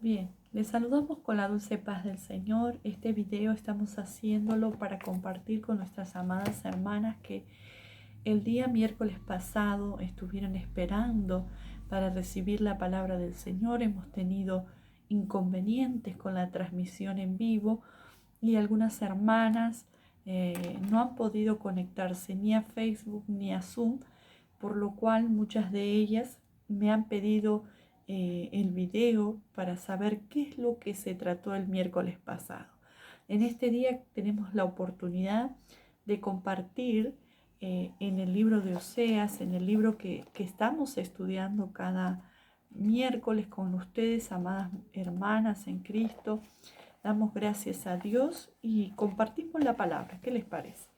Bien, les saludamos con la dulce paz del Señor. Este video estamos haciéndolo para compartir con nuestras amadas hermanas que el día miércoles pasado estuvieron esperando para recibir la palabra del Señor. Hemos tenido inconvenientes con la transmisión en vivo y algunas hermanas no han podido conectarse ni a Facebook ni a Zoom, por lo cual muchas de ellas me han pedido el video para saber qué es lo que se trató el miércoles pasado. En este día tenemos la oportunidad de compartir en el libro de Oseas, en el libro que estamos estudiando cada miércoles con ustedes, amadas hermanas en Cristo. Damos gracias a Dios y compartimos la palabra. ¿Qué les parece?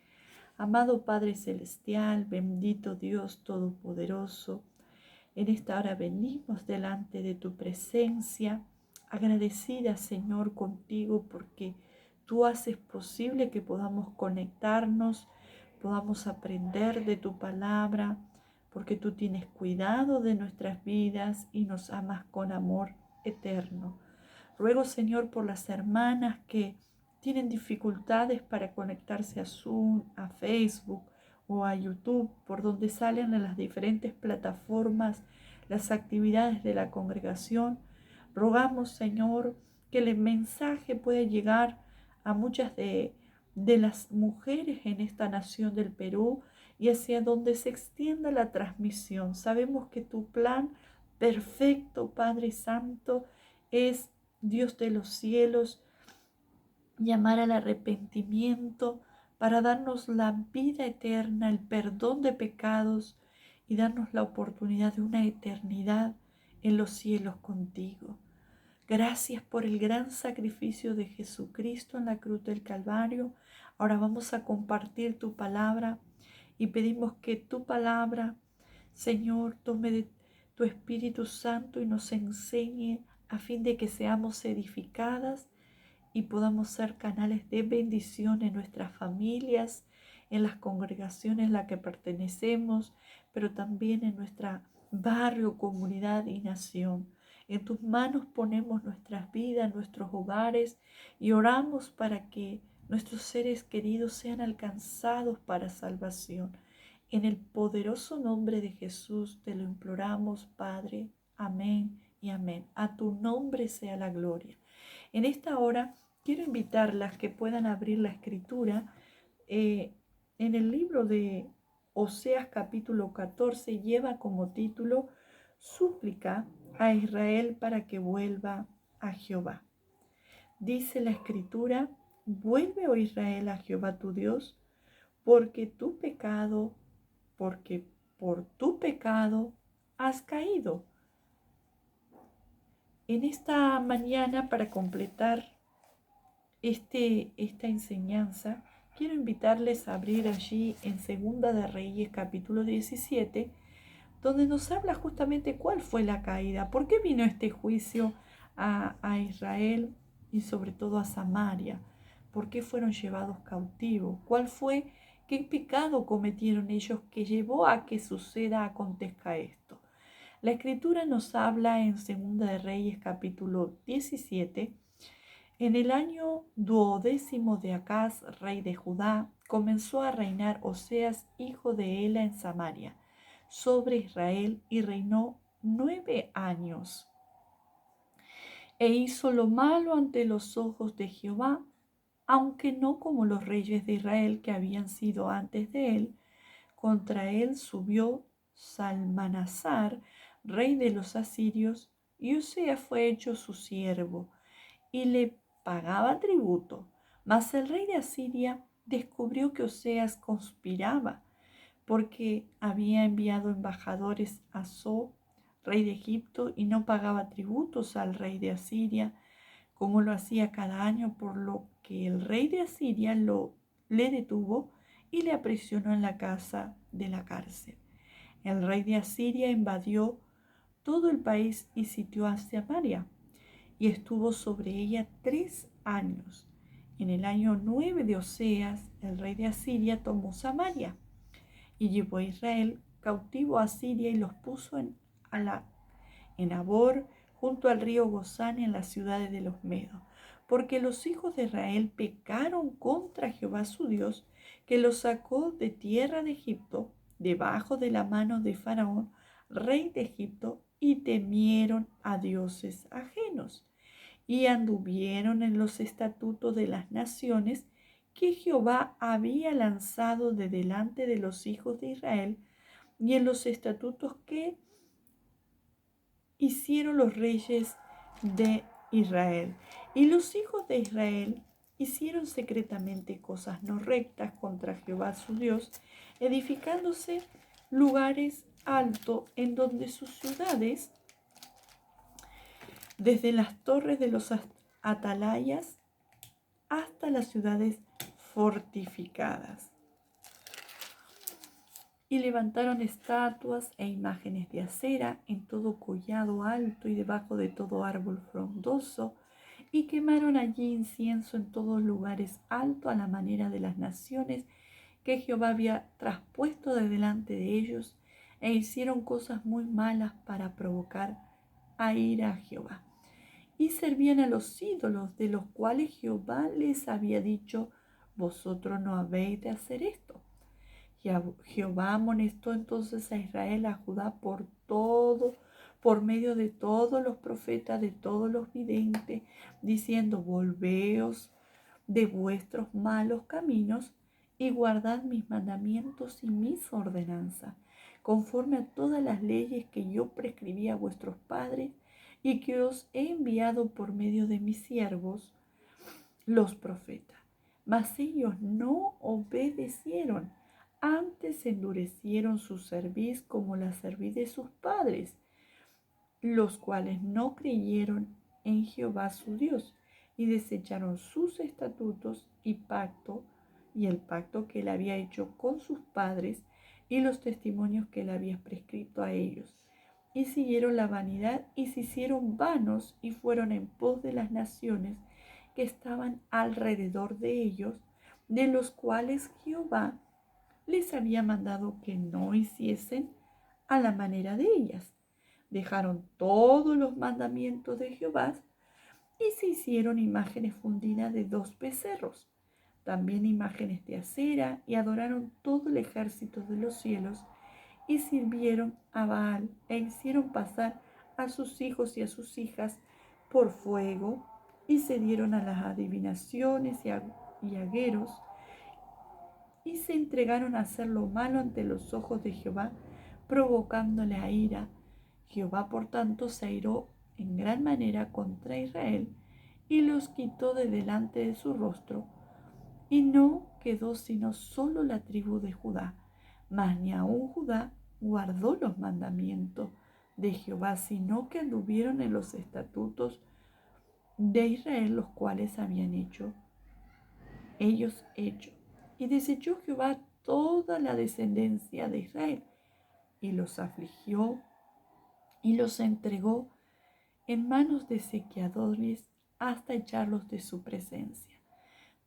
Amado Padre Celestial, bendito Dios Todopoderoso, en esta hora venimos delante de tu presencia, agradecida, Señor, contigo porque tú haces posible que podamos conectarnos, podamos aprender de tu palabra, porque tú tienes cuidado de nuestras vidas y nos amas con amor eterno. Ruego, Señor, por las hermanas que tienen dificultades para conectarse a Zoom, a Facebook o a YouTube, por donde salen en las diferentes plataformas las actividades de la congregación. Rogamos, Señor, que el mensaje pueda llegar a muchas de las mujeres en esta nación del Perú y hacia donde se extienda la transmisión. Sabemos que tu plan perfecto, Padre Santo, es Dios de los cielos, llamar al arrepentimiento para darnos la vida eterna, el perdón de pecados y darnos la oportunidad de una eternidad en los cielos contigo. Gracias por el gran sacrificio de Jesucristo en la cruz del Calvario. Ahora vamos a compartir tu palabra y pedimos que tu palabra, Señor, tome de tu Espíritu Santo y nos enseñe a fin de que seamos edificadas y podamos ser canales de bendición en nuestras familias, en las congregaciones a las que pertenecemos, pero también en nuestra barrio, comunidad y nación. En tus manos ponemos nuestras vidas, nuestros hogares y oramos para que nuestros seres queridos sean alcanzados para salvación. En el poderoso nombre de Jesús te lo imploramos, Padre. Amén y amén. A tu nombre sea la gloria. En esta hora quiero invitarlas que puedan abrir la escritura en el libro de Oseas capítulo 14, lleva como título Súplica a Israel para que vuelva a Jehová. Dice la escritura: vuelve, oh Israel, a Jehová tu Dios, porque por tu pecado has caído. En esta mañana, para completar esta enseñanza, quiero invitarles a abrir allí en Segunda de Reyes capítulo 17, donde nos habla justamente cuál fue la caída, por qué vino este juicio a Israel y sobre todo a Samaria, por qué fueron llevados cautivos, cuál fue, qué pecado cometieron ellos que llevó a que acontezca esto. La escritura nos habla en Segunda de Reyes capítulo 17: en el año 12º de Acaz, rey de Judá, comenzó a reinar Oseas, hijo de Ela, en Samaria, sobre Israel, y reinó 9 años. E hizo lo malo ante los ojos de Jehová, aunque no como los reyes de Israel que habían sido antes de él. Contra él subió Salmanasar, rey de los asirios, y Oseas fue hecho su siervo, y le pagaba tributo. Mas el rey de Asiria descubrió que Oseas conspiraba, porque había enviado embajadores a So, rey de Egipto, y no pagaba tributos al rey de Asiria, como lo hacía cada año, por lo que el rey de Asiria le detuvo y le aprisionó en la casa de la cárcel. El rey de Asiria invadió todo el país y sitió a Samaria, y estuvo sobre ella 3 años. En el año 9 de Oseas, el rey de Asiria tomó Samaria y llevó a Israel cautivo a Asiria y los puso en Habor, junto al río Gozán en las ciudades de los Medos, porque los hijos de Israel pecaron contra Jehová su Dios, que los sacó de tierra de Egipto, debajo de la mano de Faraón, rey de Egipto, y temieron a dioses ajenos, y anduvieron en los estatutos de las naciones que Jehová había lanzado de delante de los hijos de Israel, y en los estatutos que hicieron los reyes de Israel. Y los hijos de Israel hicieron secretamente cosas no rectas contra Jehová su Dios, edificándose lugares altos en donde sus ciudades, desde las torres de los atalayas hasta las ciudades fortificadas. Y levantaron estatuas e imágenes de acera en todo collado alto y debajo de todo árbol frondoso, y quemaron allí incienso en todos lugares altos a la manera de las naciones que Jehová había traspuesto de delante de ellos, e hicieron cosas muy malas para provocar a ira a Jehová. Y servían a los ídolos, de los cuales Jehová les había dicho: vosotros no habéis de hacer esto. Jehová amonestó entonces a Israel, a Judá, por medio de todos los profetas, de todos los videntes, diciendo: volveos de vuestros malos caminos y guardad mis mandamientos y mis ordenanzas, conforme a todas las leyes que yo prescribí a vuestros padres y que os he enviado por medio de mis siervos, los profetas. Mas ellos no obedecieron, antes endurecieron su cerviz como la cerviz de sus padres, los cuales no creyeron en Jehová su Dios, y desecharon sus estatutos y pacto, y el pacto que él había hecho con sus padres, y los testimonios que él había prescrito a ellos. Y siguieron la vanidad, y se hicieron vanos, y fueron en pos de las naciones que estaban alrededor de ellos, de los cuales Jehová les había mandado que no hiciesen a la manera de ellas. Dejaron todos los mandamientos de Jehová y se hicieron imágenes fundidas de 2 becerros, también imágenes de acera, y adoraron todo el ejército de los cielos, y sirvieron a Baal, e hicieron pasar a sus hijos y a sus hijas por fuego, y se dieron a las adivinaciones y agueros, y se entregaron a hacer lo malo ante los ojos de Jehová, provocándole a ira. Jehová, por tanto, se airó en gran manera contra Israel, y los quitó de delante de su rostro, y no quedó sino solo la tribu de Judá, mas ni aun Judá guardó los mandamientos de Jehová, sino que anduvieron en los estatutos de Israel, los cuales habían hecho. Y desechó Jehová toda la descendencia de Israel, y los afligió, y los entregó en manos de saqueadores hasta echarlos de su presencia,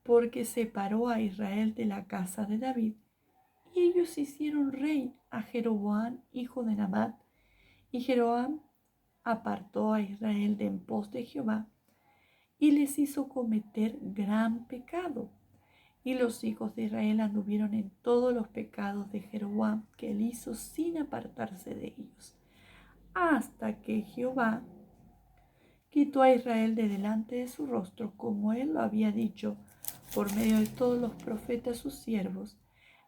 porque separó a Israel de la casa de David, y ellos hicieron rey a Jeroboam, hijo de Nabat, y Jeroboam apartó a Israel de en pos de Jehová, y les hizo cometer gran pecado. Y los hijos de Israel anduvieron en todos los pecados de Jeroboam que él hizo, sin apartarse de ellos, hasta que Jehová quitó a Israel de delante de su rostro, como él lo había dicho por medio de todos los profetas sus siervos,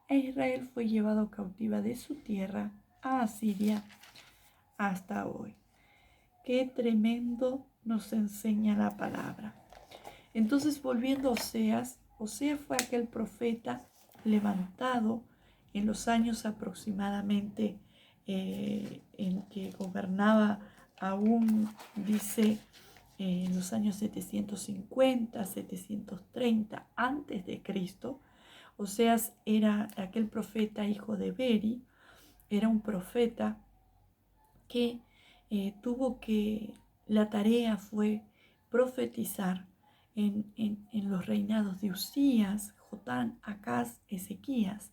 e Israel fue llevado cautiva de su tierra a Asiria hasta hoy. Qué tremendo nos enseña la palabra. Entonces, volviendo a Oseas fue aquel profeta levantado en los años aproximadamente en que gobernaba aún, dice, en los años 750, 730 antes de Cristo. Oseas era aquel profeta hijo de Beri, era un profeta que la tarea fue profetizar en los reinados de Usías, Jotán, Acaz, Ezequías,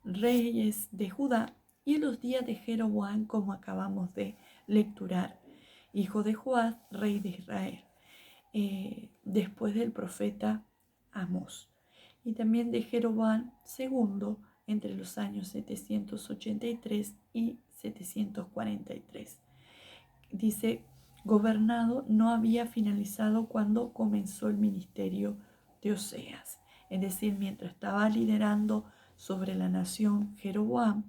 reyes de Judá, y en los días de Jeroboam, como acabamos de lecturar. hijo de Joás, rey de Israel, después del profeta Amós, y también de Jeroboam II entre los años 783 y 743. Dice, gobernado no había finalizado cuando comenzó el ministerio de Oseas. Es decir, mientras estaba liderando sobre la nación Jeroboam,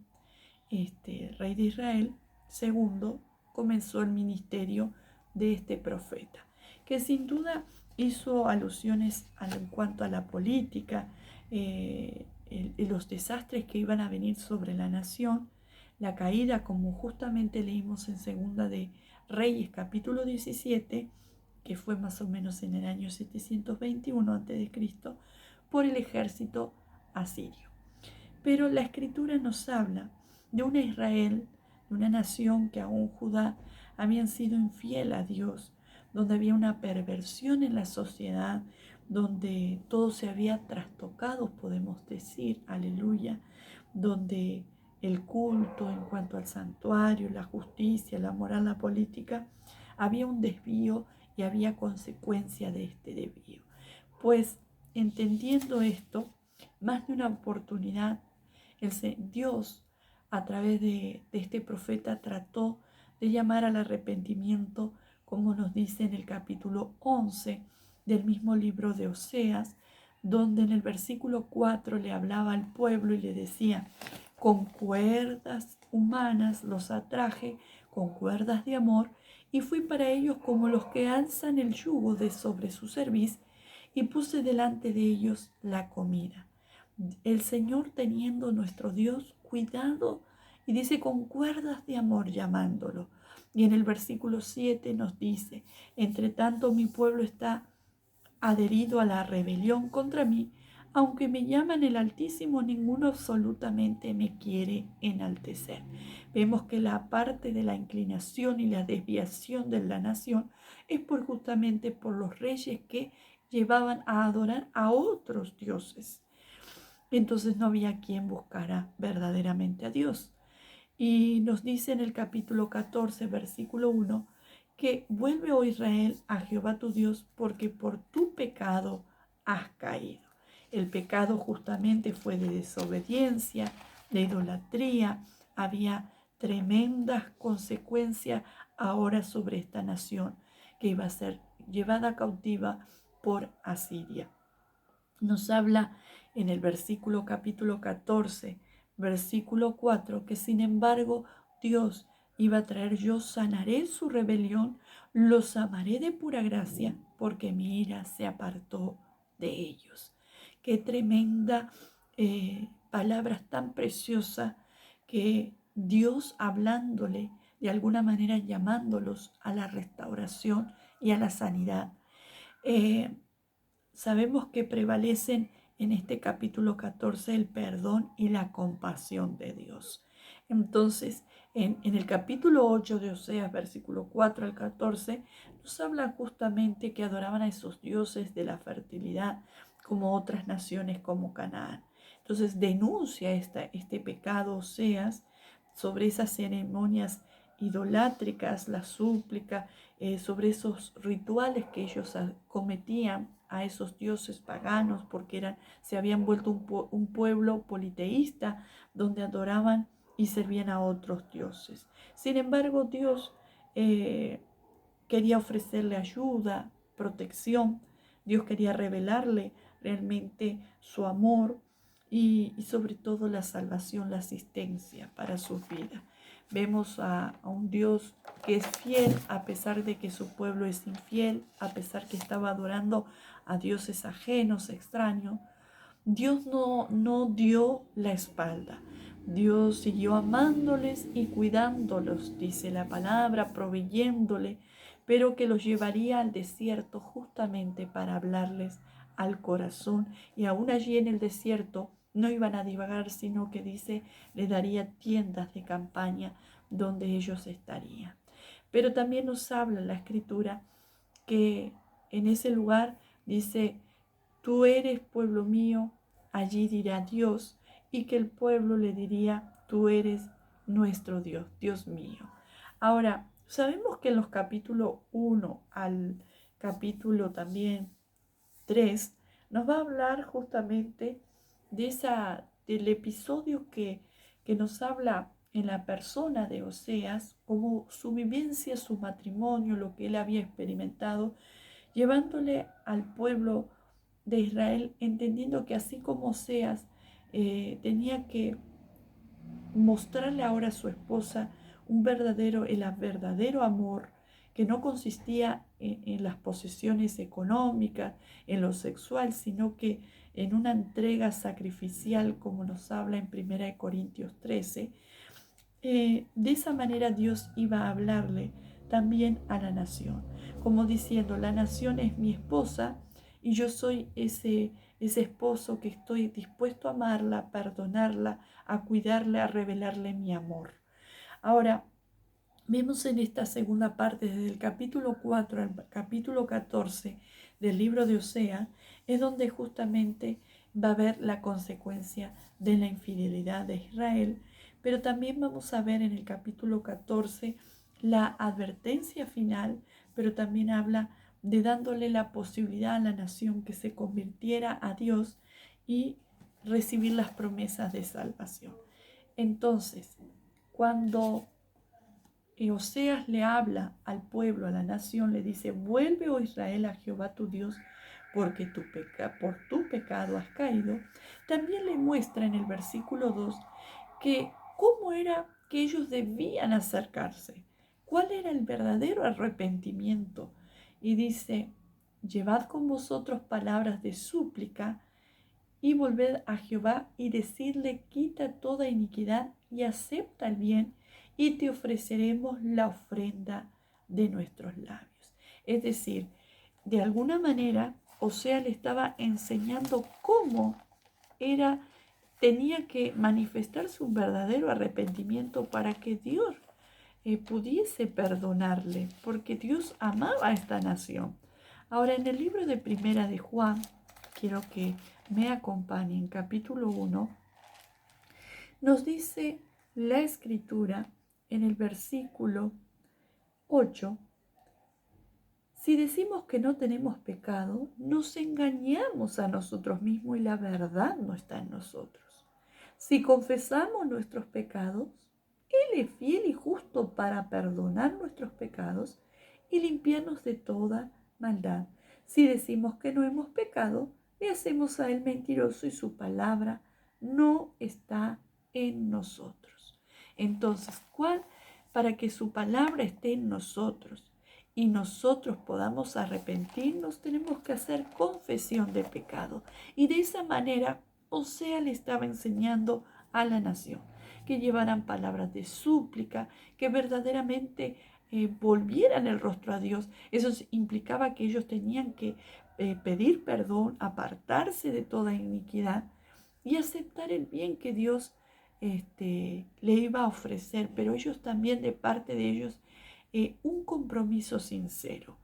rey de Israel, segundo, comenzó el ministerio de este profeta, que sin duda hizo alusiones en cuanto a la política, los desastres que iban a venir sobre la nación, la caída, como justamente leímos en Segunda de Reyes capítulo 17, que fue más o menos en el año 721 a.C., por el ejército asirio. Pero la Escritura nos habla de una Israel, de una nación que aún Judá habían sido infiel a Dios, donde había una perversión en la sociedad, donde todo se había trastocado, podemos decir, aleluya, donde el culto en cuanto al santuario, la justicia, la moral, la política, había un desvío y había consecuencia de este desvío. Pues entendiendo esto, más de una oportunidad, Dios a través de este profeta trató de llamar al arrepentimiento, como nos dice en el capítulo 11 del mismo libro de Oseas, donde en el versículo 4 le hablaba al pueblo y le decía: con cuerdas humanas los atraje, con cuerdas de amor, y fui para ellos como los que alzan el yugo de sobre su cerviz, y puse delante de ellos la comida. El Señor, teniendo nuestro Dios cuidado, y dice con cuerdas de amor llamándolo. Y en el versículo 7 nos dice: entre tanto mi pueblo está adherido a la rebelión contra mí, aunque me llaman el Altísimo, ninguno absolutamente me quiere enaltecer. Vemos que la parte de la inclinación y la desviación de la nación es justamente por los reyes que llevaban a adorar a otros dioses. Entonces no había quien buscara verdaderamente a Dios. Y nos dice en el capítulo 14, versículo 1, que vuelve, oh Israel, a Jehová tu Dios, porque por tu pecado has caído. El pecado justamente fue de desobediencia, de idolatría. Había tremendas consecuencias ahora sobre esta nación que iba a ser llevada cautiva por Asiria. Nos habla en el versículo capítulo 14, versículo 4, que sin embargo Dios iba a traer: yo sanaré su rebelión, los amaré de pura gracia, porque mi ira se apartó de ellos. Qué tremenda palabras tan preciosas, que Dios hablándole, de alguna manera llamándolos a la restauración y a la sanidad. Sabemos que prevalecen en este capítulo 14 el perdón y la compasión de Dios. Entonces, en el capítulo 8 de Oseas, versículo 4 al 14, nos habla justamente que adoraban a esos dioses de la fertilidad, como otras naciones como Canaán. Entonces denuncia este pecado Oseas sobre esas ceremonias idolátricas, la súplica, sobre esos rituales que ellos cometían a esos dioses paganos, porque se habían vuelto un pueblo politeísta, donde adoraban y servían a otros dioses. Sin embargo, Dios quería ofrecerle ayuda, protección. Dios quería revelarle realmente su amor y sobre todo la salvación, la asistencia para su vida. Vemos a un Dios que es fiel a pesar de que su pueblo es infiel, a pesar que estaba adorando a dioses ajenos, extraños. Dios no dio la espalda. Dios siguió amándoles y cuidándolos, dice la palabra, proveyéndole, pero que los llevaría al desierto justamente para hablarles al corazón. Y aún allí en el desierto no iban a divagar, sino que dice, le daría tiendas de campaña donde ellos estarían. Pero también nos habla la Escritura que en ese lugar dice: tú eres pueblo mío, allí dirá Dios, y que el pueblo le diría: tú eres nuestro Dios, Dios mío. Ahora, Sabemos que en los capítulos 1 al capítulo también 3 nos va a hablar justamente del episodio que nos habla en la persona de Oseas, como su vivencia, su matrimonio, lo que él había experimentado, llevándole al pueblo de Israel, entendiendo que así como Oseas tenía que mostrarle ahora a su esposa el verdadero amor, que no consistía en las posesiones económicas, en lo sexual, sino que en una entrega sacrificial, como nos habla en 1 Corintios 13. De esa manera Dios iba a hablarle también a la nación, como diciendo: la nación es mi esposa y yo soy ese esposo que estoy dispuesto a amarla, a perdonarla, a cuidarla, a revelarle mi amor. Ahora, vemos en esta segunda parte, desde el capítulo 4 al capítulo 14 del libro de Oseas, es donde justamente va a haber la consecuencia de la infidelidad de Israel, pero también vamos a ver en el capítulo 14 la advertencia final, pero también habla de dándole la posibilidad a la nación que se convirtiera a Dios y recibir las promesas de salvación. Entonces, cuando Oseas le habla al pueblo, a la nación, le dice: vuelve, oh Israel, a Jehová tu Dios, porque por tu pecado has caído. También le muestra en el versículo 2 que cómo era que ellos debían acercarse, cuál era el verdadero arrepentimiento. Y dice: llevad con vosotros palabras de súplica y volved a Jehová y decidle: quita toda iniquidad y acepta el bien, y te ofreceremos la ofrenda de nuestros labios. Es decir, de alguna manera, Osea le estaba enseñando cómo tenía que manifestarse un verdadero arrepentimiento para que Dios pudiese perdonarle, porque Dios amaba a esta nación. Ahora, en el libro de Primera de Juan, quiero que me acompañen, capítulo 1, nos dice la escritura en el versículo 8: si decimos que no tenemos pecado, nos engañamos a nosotros mismos y la verdad no está en nosotros. Si confesamos nuestros pecados, Él es fiel y justo para perdonar nuestros pecados y limpiarnos de toda maldad. Si decimos que no hemos pecado, le hacemos a Él mentiroso y su palabra no está en nosotros. Entonces, para que su palabra esté en nosotros y nosotros podamos arrepentirnos, tenemos que hacer confesión de pecado. Y de esa manera, Osea le estaba enseñando a la nación que llevaran palabras de súplica, que verdaderamente volvieran el rostro a Dios. Eso implicaba que ellos tenían que pedir perdón, apartarse de toda iniquidad y aceptar el bien que Dios le iba a ofrecer, pero ellos también, de parte de ellos, un compromiso sincero.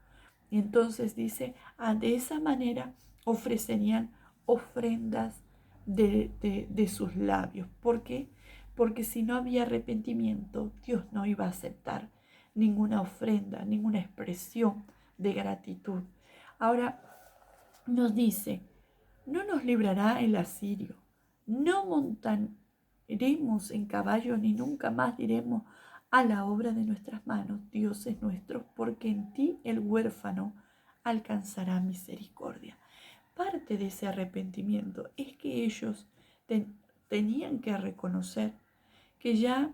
Y entonces dice: de esa manera ofrecerían ofrendas de sus labios. ¿Por qué? Porque si no había arrepentimiento, Dios no iba a aceptar ninguna ofrenda, ninguna expresión de gratitud. Ahora nos dice: no nos librará el asirio, no montaremos en caballo, ni nunca más diremos a la obra de nuestras manos, Dios es nuestro, porque en ti el huérfano alcanzará misericordia. Parte de ese arrepentimiento es que ellos tenían que reconocer que ya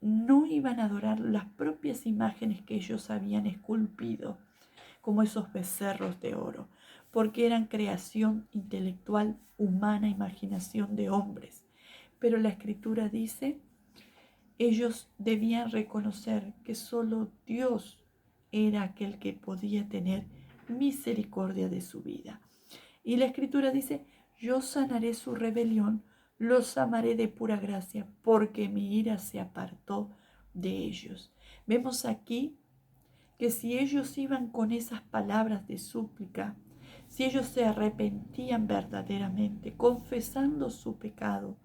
no iban a adorar las propias imágenes que ellos habían esculpido, como esos becerros de oro, porque eran creación intelectual, humana, imaginación de hombres. Pero la Escritura dice: ellos debían reconocer que solo Dios era aquel que podía tener misericordia de su vida. Y la Escritura dice: yo sanaré su rebelión, los amaré de pura gracia, porque mi ira se apartó de ellos. Vemos aquí que si ellos iban con esas palabras de súplica, si ellos se arrepentían verdaderamente, confesando su pecado,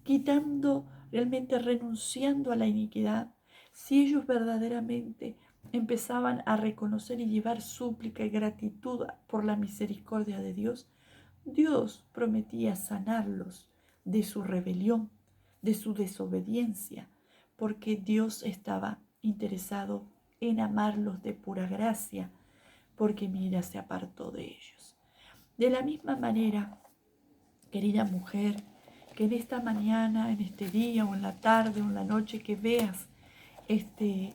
quitando, realmente renunciando a la iniquidad, Si ellos verdaderamente empezaban a reconocer y llevar súplica y gratitud por la misericordia de Dios, Dios prometía sanarlos de su rebelión, de su desobediencia, porque Dios estaba interesado en amarlos de pura gracia, porque mira, se apartó de ellos. De la misma manera, querida mujer, que en esta mañana, en este día o en la tarde o en la noche que veas este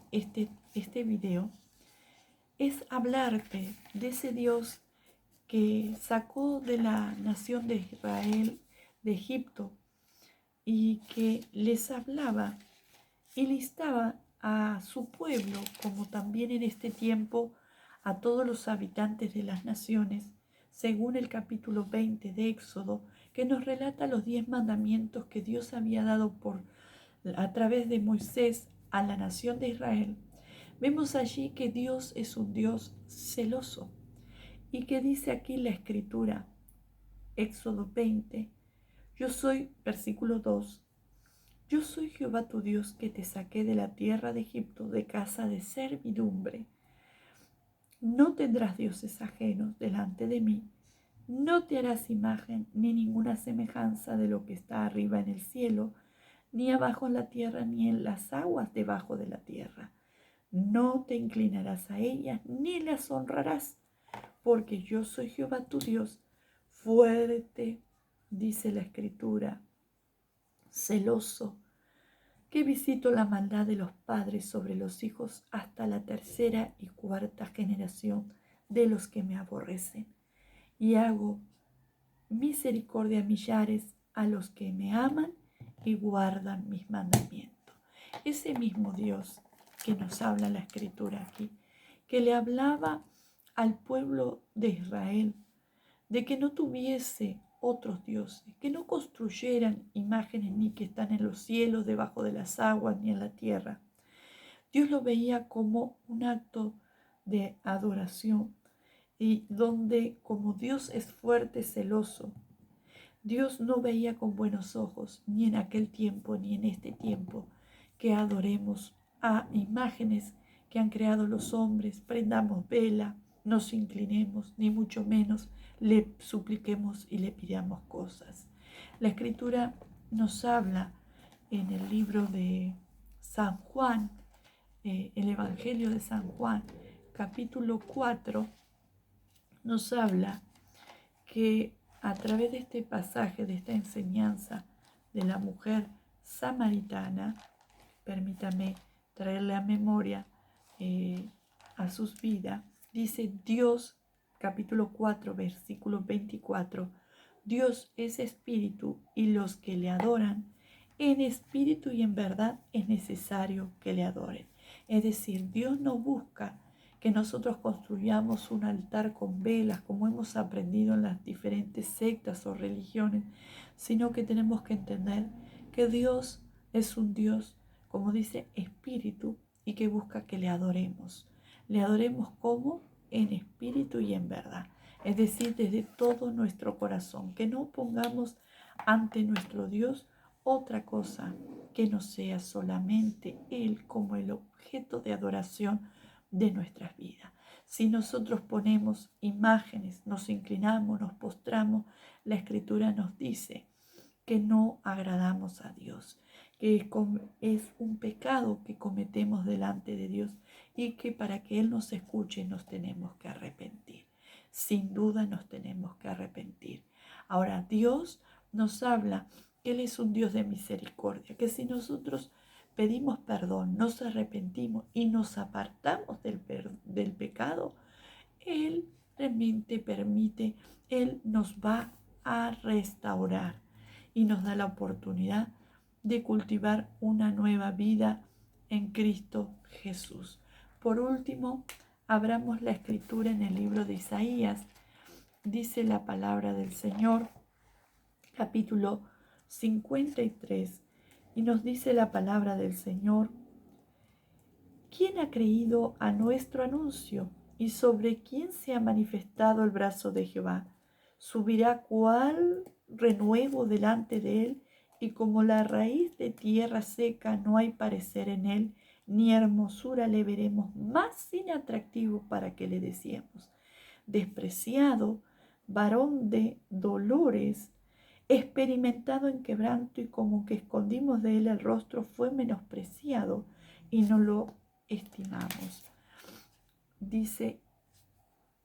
video, es hablarte de ese Dios que sacó de la nación de Israel, de Egipto, y que les hablaba y listaba a su pueblo, como también en este tiempo a todos los habitantes de las naciones, según el capítulo 20 de Éxodo, que nos relata los 10 mandamientos que Dios había dado a través de Moisés a la nación de Israel. Vemos allí que Dios es un Dios celoso y que dice aquí la Escritura, Éxodo 20, yo soy, versículo 2, yo soy Jehová tu Dios que te saqué de la tierra de Egipto, de casa de servidumbre. No tendrás dioses ajenos delante de mí. No te harás imagen ni ninguna semejanza de lo que está arriba en el cielo, ni abajo en la tierra, ni en las aguas debajo de la tierra. No te inclinarás a ellas, ni las honrarás, porque yo soy Jehová tu Dios, fuerte, dice la Escritura, celoso, que visito la maldad de los padres sobre los hijos hasta la tercera y cuarta generación de los que me aborrecen, y hago misericordia a millares a los que me aman y guardan mis mandamientos. Ese mismo Dios que nos habla la Escritura aquí, que le hablaba al pueblo de Israel de que no tuviese otros dioses, que no construyeran imágenes ni que están en los cielos, debajo de las aguas, ni en la tierra. Dios lo veía como un acto de adoración y donde como Dios es fuerte, celoso, Dios no veía con buenos ojos, ni en aquel tiempo, ni en este tiempo, que adoremos a imágenes que han creado los hombres, prendamos vela, nos inclinemos, ni mucho menos le supliquemos y le pidamos cosas. La Escritura nos habla en el libro de San Juan, el Evangelio de San Juan, capítulo 4, nos habla que a través de este pasaje, de esta enseñanza de la mujer samaritana, permítame traerle a memoria a sus vidas, dice Dios, capítulo 4, versículo 24, Dios es espíritu y los que le adoran en espíritu y en verdad es necesario que le adoren. Es decir, Dios no busca que nosotros construyamos un altar con velas, como hemos aprendido en las diferentes sectas o religiones, sino que tenemos que entender que Dios es un Dios, como dice, espíritu, y que busca que le adoremos. Le adoremos como en espíritu y en verdad, es decir, desde todo nuestro corazón, que no pongamos ante nuestro Dios otra cosa que no sea solamente Él como el objeto de adoración de nuestras vidas. Si nosotros ponemos imágenes, nos inclinamos, nos postramos, la Escritura nos dice que no agradamos a Dios, que es un pecado que cometemos delante de Dios y que para que Él nos escuche nos tenemos que arrepentir. Sin duda nos tenemos que arrepentir. Ahora, Dios nos habla que Él es un Dios de misericordia, que si nosotros pedimos perdón, nos arrepentimos y nos apartamos del pecado, Él realmente permite, Él nos va a restaurar y nos da la oportunidad de cultivar una nueva vida en Cristo Jesús. Por último, abramos la Escritura en el libro de Isaías. Dice la palabra del Señor, capítulo 53, y nos dice la palabra del Señor: ¿quién ha creído a nuestro anuncio? ¿Y sobre quién se ha manifestado el brazo de Jehová? Subirá cual renuevo delante de él, y como la raíz de tierra seca no hay parecer en él, ni hermosura le veremos más inatractivo para que le deseemos. Despreciado, varón de dolores, experimentado en quebranto, y como que escondimos de él el rostro, fue menospreciado y no lo estimamos. Dice,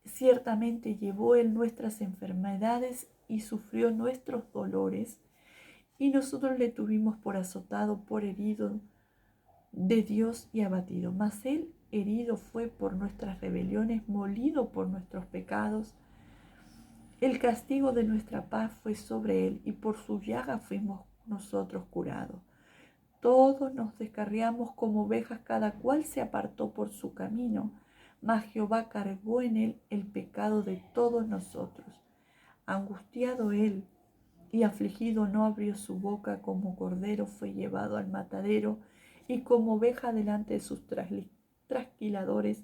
ciertamente llevó él nuestras enfermedades y sufrió nuestros dolores, y nosotros le tuvimos por azotado, por herido de Dios y abatido. Mas él herido fue por nuestras rebeliones, molido por nuestros pecados. El castigo de nuestra paz fue sobre él, y por su llaga fuimos nosotros curados. Todos nos descarriamos como ovejas, cada cual se apartó por su camino, mas Jehová cargó en él el pecado de todos nosotros. Angustiado él y afligido, no abrió su boca. Como cordero fue llevado al matadero, y como oveja delante de sus trasquiladores,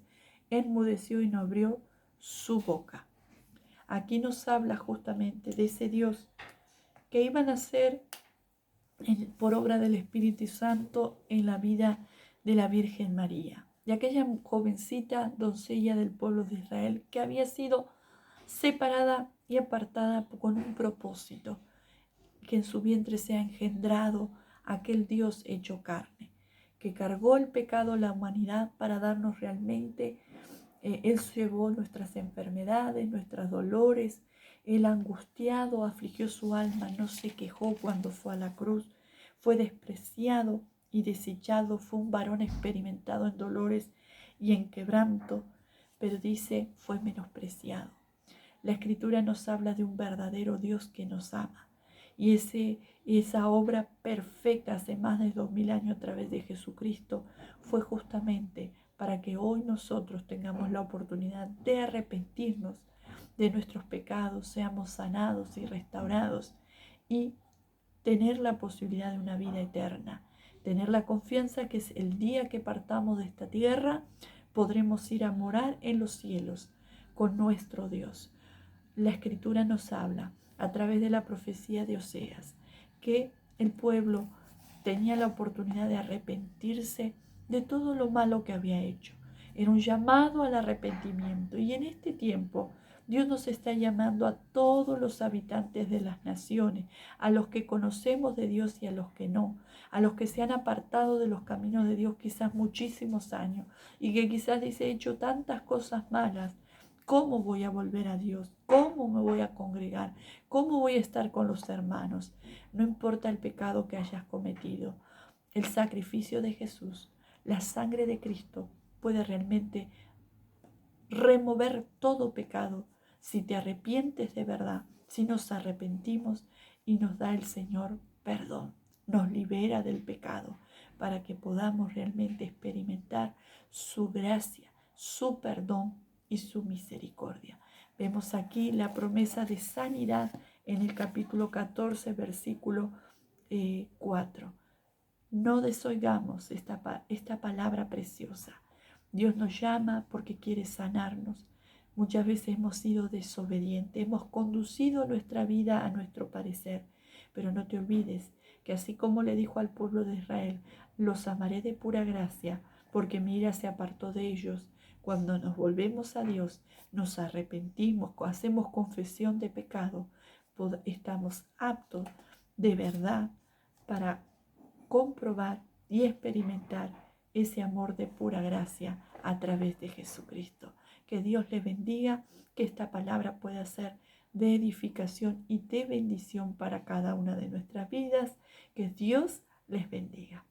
enmudeció y no abrió su boca. Aquí nos habla justamente de ese Dios que iba a nacer por obra del Espíritu Santo en la vida de la Virgen María, y aquella jovencita doncella del pueblo de Israel que había sido separada y apartada con un propósito, que en su vientre se ha engendrado aquel Dios hecho carne, que cargó el pecado de la humanidad para darnos realmente. Él llevó nuestras enfermedades, nuestros dolores. Él angustiado afligió su alma, no se quejó cuando fue a la cruz. Fue despreciado y desechado, fue un varón experimentado en dolores y en quebranto, pero dice, fue menospreciado. La Escritura nos habla de un verdadero Dios que nos ama. Y esa obra perfecta hace más de 2000 años a través de Jesucristo fue justamente para que hoy nosotros tengamos la oportunidad de arrepentirnos de nuestros pecados, seamos sanados y restaurados, y tener la posibilidad de una vida eterna, tener la confianza que es el día que partamos de esta tierra, podremos ir a morar en los cielos con nuestro Dios. La Escritura nos habla a través de la profecía de Oseas que el pueblo tenía la oportunidad de arrepentirse de todo lo malo que había hecho. Era un llamado al arrepentimiento, y en este tiempo Dios nos está llamando a todos los habitantes de las naciones, a los que conocemos de Dios y a los que no, a los que se han apartado de los caminos de Dios quizás muchísimos años, y que quizás dice, he hecho tantas cosas malas. ¿Cómo voy a volver a Dios? ¿Cómo me voy a congregar? ¿Cómo voy a estar con los hermanos? No importa el pecado que hayas cometido. El sacrificio de Jesús, la sangre de Cristo, puede realmente remover todo pecado si te arrepientes de verdad, si nos arrepentimos y nos da el Señor perdón, nos libera del pecado para que podamos realmente experimentar su gracia, su perdón y su misericordia. Vemos aquí la promesa de sanidad en el capítulo 14, versículo 4. No desoigamos esta palabra preciosa. Dios nos llama porque quiere sanarnos. Muchas veces hemos sido desobedientes, hemos conducido nuestra vida a nuestro parecer, pero no te olvides que así como le dijo al pueblo de Israel, los amaré de pura gracia, porque mi ira se apartó de ellos. Cuando nos volvemos a Dios, nos arrepentimos, hacemos confesión de pecado, estamos aptos de verdad para comprobar y experimentar ese amor de pura gracia a través de Jesucristo. Que Dios les bendiga, que esta palabra pueda ser de edificación y de bendición para cada una de nuestras vidas. Que Dios les bendiga.